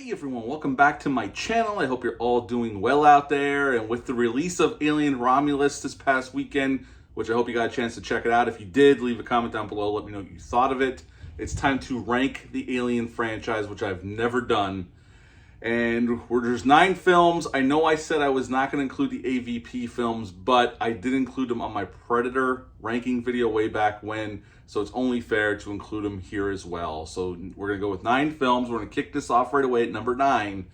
Hey everyone, welcome back to my channel. I hope you're all doing well out there. And with the release of Alien Romulus this past weekend, which I hope you got a chance to check it out. If you did, leave a comment down below. Let me know what you thought of it. It's time to rank the Alien franchise, which I've never done. And there's 9 films. I know I said I was not going to include the AVP films, but I did include them on my Predator ranking video way back when, so it's only fair to include them here as well. So we're going to go with 9 films. We're going to kick this off right away at number 9.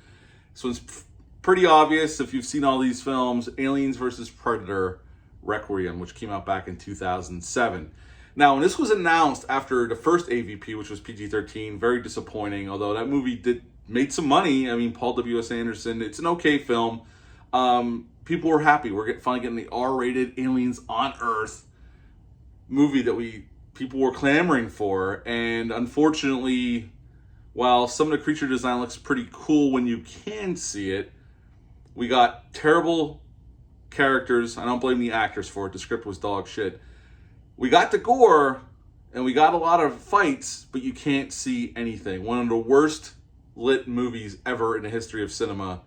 So it's pretty obvious if you've seen all these films, Aliens vs. Predator Requiem, which came out back in 2007. Now, when this was announced after the first AVP, which was PG-13, very disappointing, although that movie made some money. I mean, Paul W.S. Anderson, it's an okay film. People were happy. We're finally getting the R-rated Aliens on Earth movie that people were clamoring for. And unfortunately, while some of the creature design looks pretty cool when you can see it, we got terrible characters. I don't blame the actors for it. The script was dog shit. We got the gore, and we got a lot of fights, but you can't see anything. One of the worst lit movies ever in the history of cinema.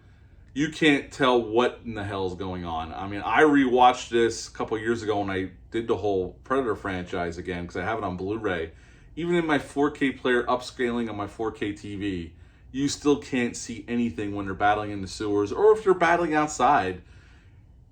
You can't tell what in the hell is going on. I mean, I rewatched this a couple years ago when I did the whole Predator franchise again, because I have it on Blu-ray. Even in my 4K player upscaling on my 4K TV, you still can't see anything when they're battling in the sewers, or if they're battling outside.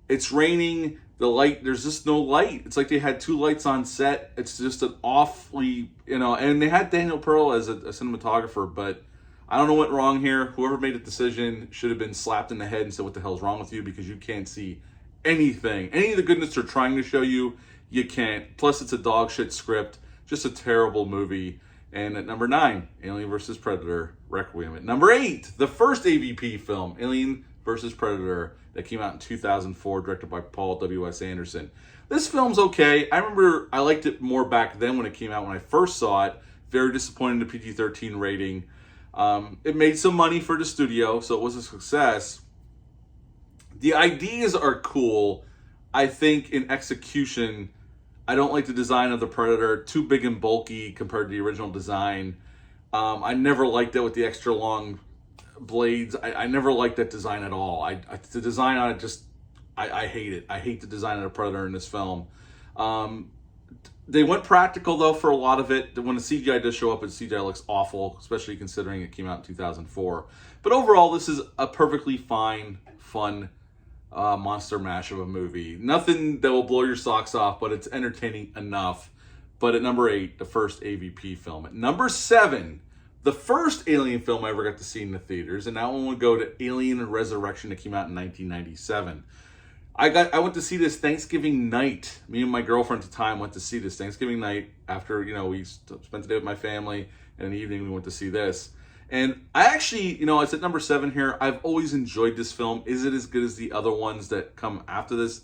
It's raining, the light, there's just no light. It's like they had 2 lights on set. It's just an awfully, and they had Daniel Pearl as a cinematographer, but I don't know what went wrong here. Whoever made the decision should have been slapped in the head and said, what the hell's wrong with you? Because you can't see anything. Any of the goodness they're trying to show you, you can't. Plus, it's a dog shit script. Just a terrible movie. And at number 9, Alien vs. Predator Requiem. At number 8, the first AVP film, Alien vs. Predator, that came out in 2004, directed by Paul W.S. Anderson. This film's okay. I remember I liked it more back then when it came out, when I first saw it. Very disappointed in the PG-13 rating. It made some money for the studio, so it was a success. The ideas are cool. I think in execution, I don't like the design of the Predator. Too big and bulky compared to the original design. I never liked it with the extra long blades. I never liked that design at all. The design on it I hate it. I hate the design of the Predator in this film. They went practical, though, for a lot of it. When the CGI does show up, the CGI looks awful, especially considering it came out in 2004. But overall, this is a perfectly fine, fun monster mash of a movie. Nothing that will blow your socks off, but it's entertaining enough. But at number 8, the first AVP film. At number 7, the first Alien film I ever got to see in the theaters, and that one would go to Alien Resurrection that came out in 1997. I went to see this Thanksgiving night. Me and my girlfriend at the time went to see this Thanksgiving night after, we spent the day with my family, and in the evening we went to see this. And I actually, it's at number 7 here. I've always enjoyed this film. Is it as good as the other ones that come after this?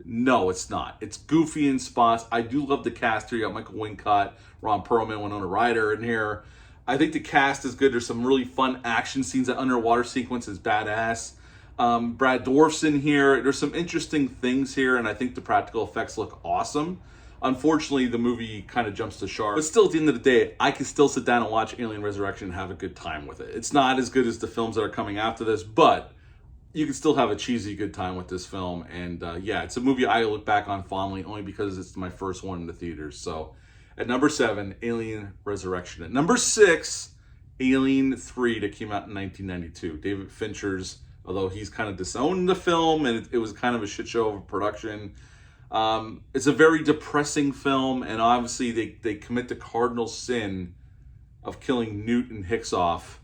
No, it's not. It's goofy in spots. I do love the cast here. You got Michael Wincott, Ron Perlman, Winona Ryder in here. I think the cast is good. There's some really fun action scenes. That underwater sequence is badass. Brad Dourif's in here. There's some interesting things here, and I think the practical effects look awesome. Unfortunately, the movie kind of jumps the shark. But still, at the end of the day, I can still sit down and watch Alien Resurrection and have a good time with it. It's not as good as the films that are coming after this, but you can still have a cheesy good time with this film. And yeah, it's a movie I look back on fondly, only because it's my first one in the theaters. So at number 7, Alien Resurrection. At number 6, Alien 3 that came out in 1992. David Fincher's, although he's kind of disowned the film, and it was kind of a shit show of a production. It's a very depressing film, and obviously they commit the cardinal sin of killing Newt and Hicks off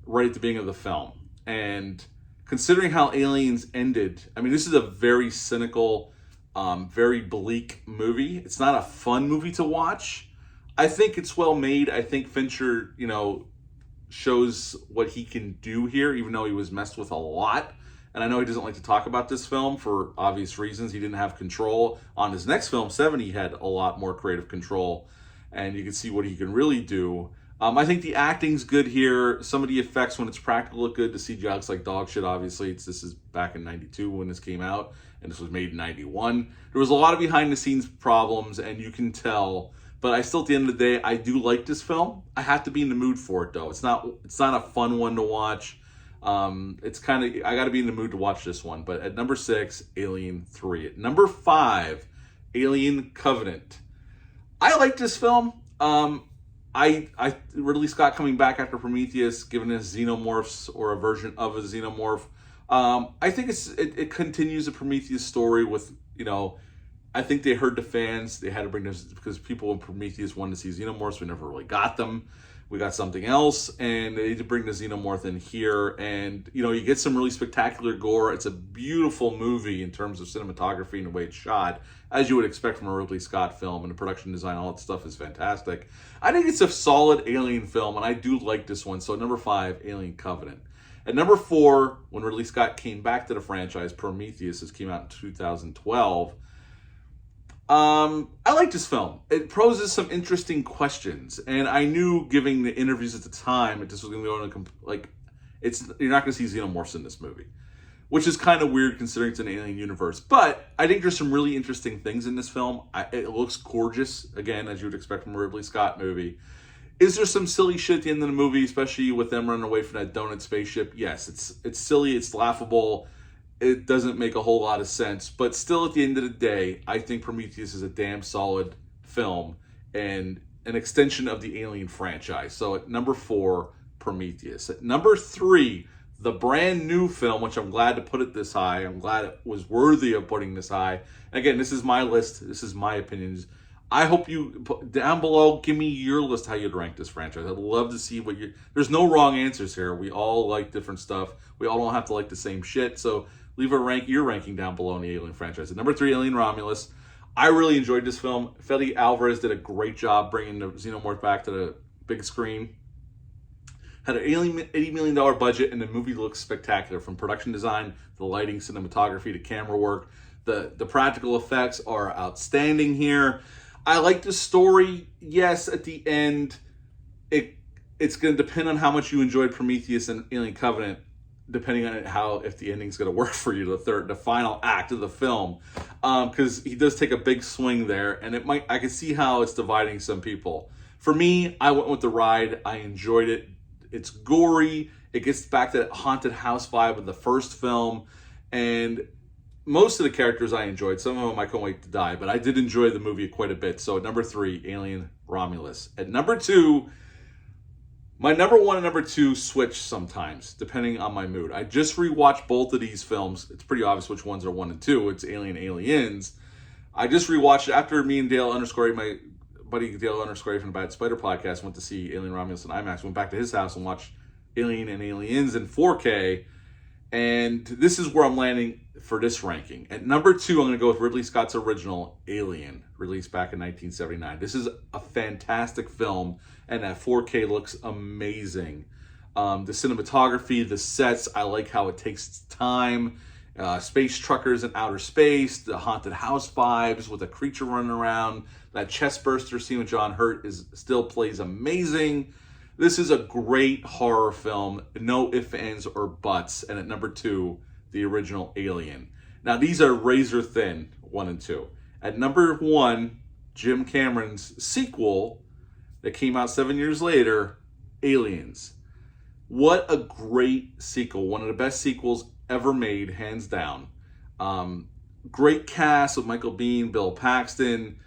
right at the beginning of the film. And considering how Aliens ended, I mean, this is a very cynical, very bleak movie. It's not a fun movie to watch. I think it's well made. I think Fincher, shows what he can do here, even though he was messed with a lot. And I know he doesn't like to talk about this film for obvious reasons. He didn't have control. On his next film, 7, he had a lot more creative control, and you can see what he can really do. I think the acting's good here. Some of the effects, when it's practical, look good. The CGI looks like dog shit, obviously. This is back in 92 when this came out, and this was made in 91. There was a lot of behind-the-scenes problems, and you can tell But I still, at the end of the day, I do like this film. I have to be in the mood for it, though. It's not a fun one to watch. It's kind of, I got to be in the mood to watch this one. But at number 6, Alien 3. At number 5, Alien Covenant. I like this film. Ridley Scott coming back after Prometheus, giving us xenomorphs or a version of a xenomorph. I think it continues the Prometheus story with, I think they heard the fans. They had to bring this because people in Prometheus wanted to see xenomorphs. We never really got them. We got something else, and they need to bring the xenomorph in here. And, you get some really spectacular gore. It's a beautiful movie in terms of cinematography and the way it's shot, as you would expect from a Ridley Scott film, and the production design, all that stuff is fantastic. I think it's a solid Alien film, and I do like this one. So, number 5, Alien Covenant. At number 4, when Ridley Scott came back to the franchise, Prometheus, this came out in 2012. I like this film. It poses some interesting questions, and I knew, giving the interviews at the time, that this was going to go into you're not going to see xenomorphs in this movie, which is kind of weird considering it's an alien universe. But I think there's some really interesting things in this film. It looks gorgeous, again, as you would expect from a Ridley Scott movie. Is there some silly shit at the end of the movie, especially with them running away from that donut spaceship? Yes, it's silly, it's laughable. It doesn't make a whole lot of sense, but still, at the end of the day, I think Prometheus is a damn solid film and an extension of the Alien franchise. So at number 4, Prometheus. At number 3, the brand new film, which I'm glad to put it this high. I'm glad it was worthy of putting this high. Again, this is my list. This is my opinions. I hope you, down below, give me your list how you'd rank this franchise. I'd love to see there's no wrong answers here. We all like different stuff. We all don't have to like the same shit. So leave your ranking down below in the Alien franchise. At number 3, Alien Romulus. I really enjoyed this film. Fede Alvarez did a great job bringing the xenomorph back to the big screen. Had an $80 million budget, and the movie looks spectacular. From production design, the lighting, cinematography, to camera work. The practical effects are outstanding here. I like the story. Yes, at the end, it's going to depend on how much you enjoyed Prometheus and Alien Covenant, depending on if the ending's going to work for you, the final act of the film, because he does take a big swing there, and I can see how it's dividing some people. For me, I went with the ride. I enjoyed it. It's gory. It gets back to that haunted house vibe of the first film, and most of the characters I enjoyed. Some of them I couldn't wait to die, but I did enjoy the movie quite a bit. So at number 3, Alien Romulus. At number 2, my number 1 and number 2 switch sometimes, depending on my mood. I just rewatched both of these films. It's pretty obvious which ones are 1 and 2. It's Alien, Aliens. I just rewatched it after me and Dale _ my buddy Dale _ from the Bad Spider podcast, went to see Alien Romulus in IMAX. Went back to his house and watched Alien and Aliens in 4K. And this is where I'm landing for this ranking. At number 2, I'm going to go with Ridley Scott's original Alien, released back in 1979. This is a fantastic film, and that 4K looks amazing. The cinematography, the sets, I like how it takes time. Space truckers in outer space, the haunted house vibes with a creature running around. That chest burster scene with John Hurt still plays amazing. This is a great horror film, no ifs, ands, or buts. And at number 2, the original Alien. Now, these are razor thin, 1 and 2. At number 1, Jim Cameron's sequel that came out 7 years later, Aliens. What a great sequel. One of the best sequels ever made, hands down. Great cast with Michael Biehn, Bill Paxton.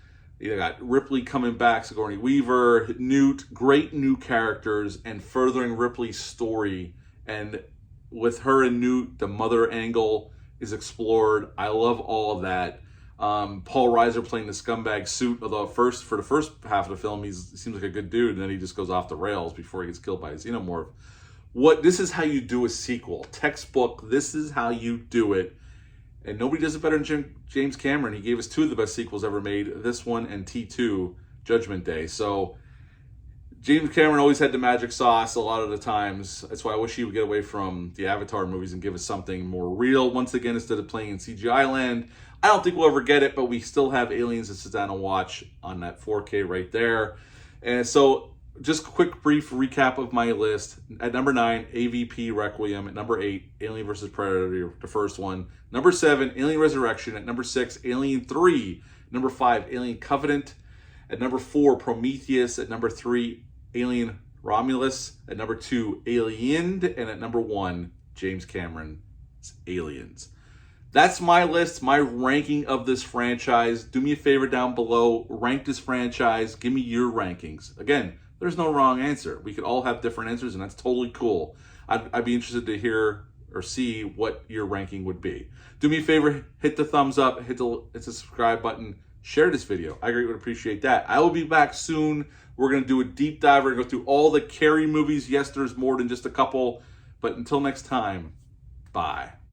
You got Ripley coming back, Sigourney Weaver, Newt, great new characters, and furthering Ripley's story. And with her and Newt, the mother angle is explored. I love all of that. Paul Reiser playing the scumbag suit, although for the first half of the film, he seems like a good dude, and then he just goes off the rails before he gets killed by a xenomorph. This is how you do a sequel. Textbook, this is how you do it. And nobody does it better than James Cameron. He gave us 2 of the best sequels ever made, this one and T2, Judgment Day. So James Cameron always had the magic sauce a lot of the times. That's why I wish he would get away from the Avatar movies and give us something more real once again instead of playing in CGI land. I don't think we'll ever get it, but we still have Aliens to sit down and watch on that 4K right there. And so just a quick brief recap of my list. At number 9, AVP Requiem. At number 8, Alien vs. Predator, the first one. Number 7, Alien Resurrection. At number 6, Alien 3. Number 5, Alien Covenant. At number 4, Prometheus. At number 3, Alien Romulus. At number 2, Aliened. And at number 1, James Cameron's Aliens. That's my list, my ranking of this franchise. Do me a favor down below, rank this franchise, give me your rankings. Again, there's no wrong answer. We could all have different answers, and that's totally cool. I'd be interested to hear or see what your ranking would be. Do me a favor, hit the thumbs up, hit the subscribe button, share this video. I greatly would appreciate that. I will be back soon. We're going to do a deep dive. We're going to go through all the Carrie movies. Yes, there's more than just a couple. But until next time, bye.